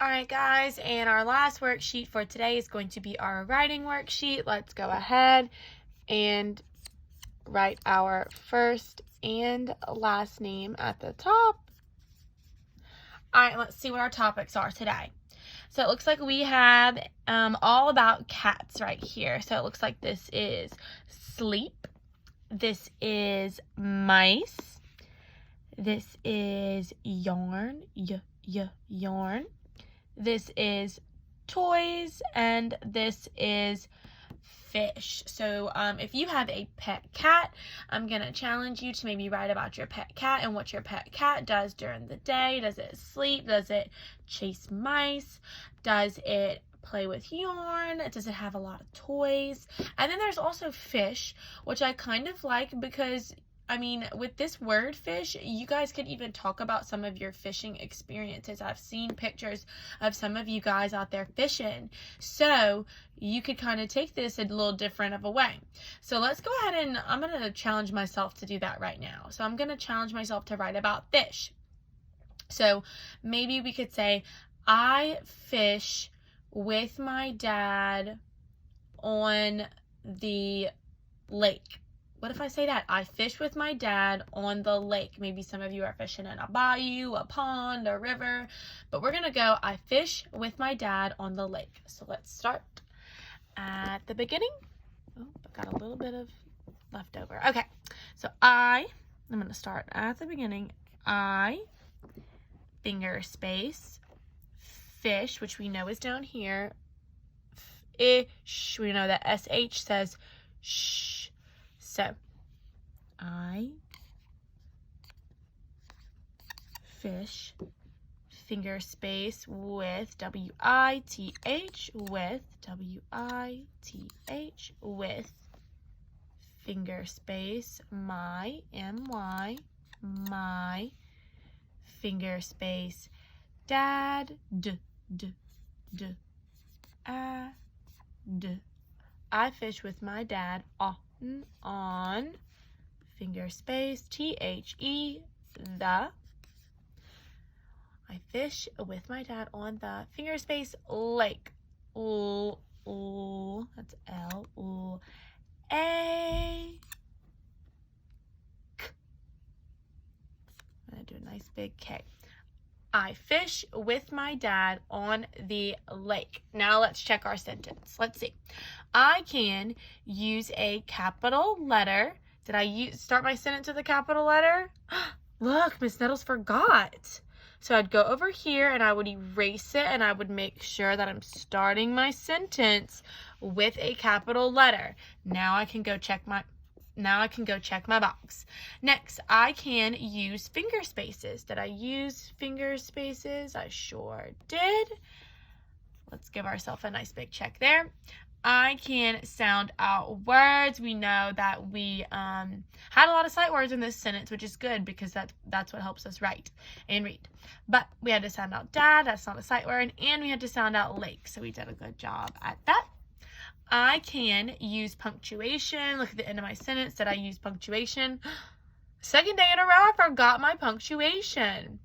Alright guys, and our last worksheet for today is going to be our writing worksheet. Let's go ahead and write our first and last name at the top. Alright, let's see what our topics are today. So it looks like we have all about cats right here. So it looks like this is sleep. This is mice. This is yarn. Yarn. This is toys, and this is fish. So if you have a pet cat, I'm going to challenge you to maybe write about your pet cat and what your pet cat does during the day. Does it sleep? Does it chase mice? Does it play with yarn? Does it have a lot of toys? And then there's also fish, which I kind of like because with this word fish, you guys could even talk about some of your fishing experiences. I've seen pictures of some of you guys out there fishing. So you could kind of take this a little different of a way. So let's go ahead and I'm going to challenge myself to do that right now. So I'm going to challenge myself to write about fish. So maybe we could say, I fish with my dad on the lake. What if I say that? I fish with my dad on the lake. Maybe some of you are fishing in a bayou, a pond, a river. But we're going to go, I fish with my dad on the lake. So let's start at the beginning. Oh, I got a little bit of leftover. Okay, so I'm going to start at the beginning. I, finger space, fish, which we know is down here. Ish, we know that SH says shh. So, I fish, finger space, with W-I-T-H, with W-I-T-H, with finger space, my, M-Y, my, finger space, dad, d, I fish with my dad on, finger space, T-H-E, the. I fish with my dad on the, finger space, lake. That's L, A. K. I'm going to do a nice big K. I fish with my dad on the lake. Now let's check our sentence. Let's see. I can use a capital letter. Did I start my sentence with a capital letter? Look, Miss Nettles forgot. So I'd go over here and I would erase it and I would make sure that I'm starting my sentence with a capital letter. Now I can go check my box. Next, I can use finger spaces. Did I use finger spaces? I sure did. Let's give ourselves a nice big check there. I can sound out words. We know that we had a lot of sight words in this sentence, which is good because that's what helps us write and read. But we had to sound out dad, that's not a sight word, and we had to sound out lake, so we did a good job at that. I can use punctuation. Look at the end of my sentence. Did I use punctuation? Second day in a row, I forgot my punctuation.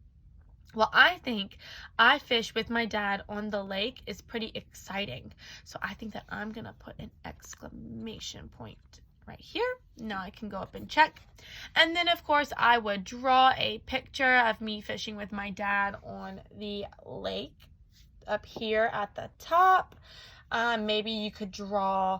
Well, I think I fish with my dad on the lake is pretty exciting. So I think that I'm going to put an exclamation point right here. Now I can go up and check. And then, of course, I would draw a picture of me fishing with my dad on the lake up here at the top. Maybe you could draw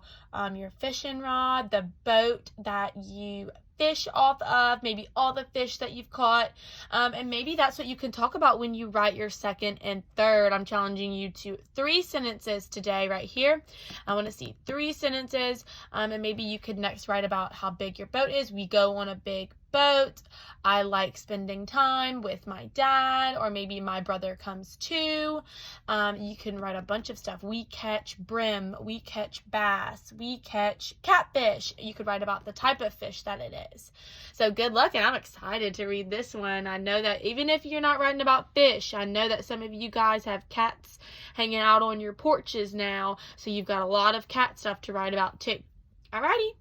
your fishing rod, the boat that you fish off of, maybe all the fish that you've caught, and maybe that's what you can talk about when you write your second and third. I'm challenging you to 3 sentences today right here. I want to see 3 sentences, and maybe you could next write about how big your boat is. We go on a big boat. I like spending time with my dad, or maybe my brother comes too. You can write a bunch of stuff. We catch brim, we catch bass, we catch catfish. You could write about the type of fish that it is. So good luck, and I'm excited to read this one. I know that even if you're not writing about fish, I know that some of you guys have cats hanging out on your porches now, so you've got a lot of cat stuff to write about too. Alrighty.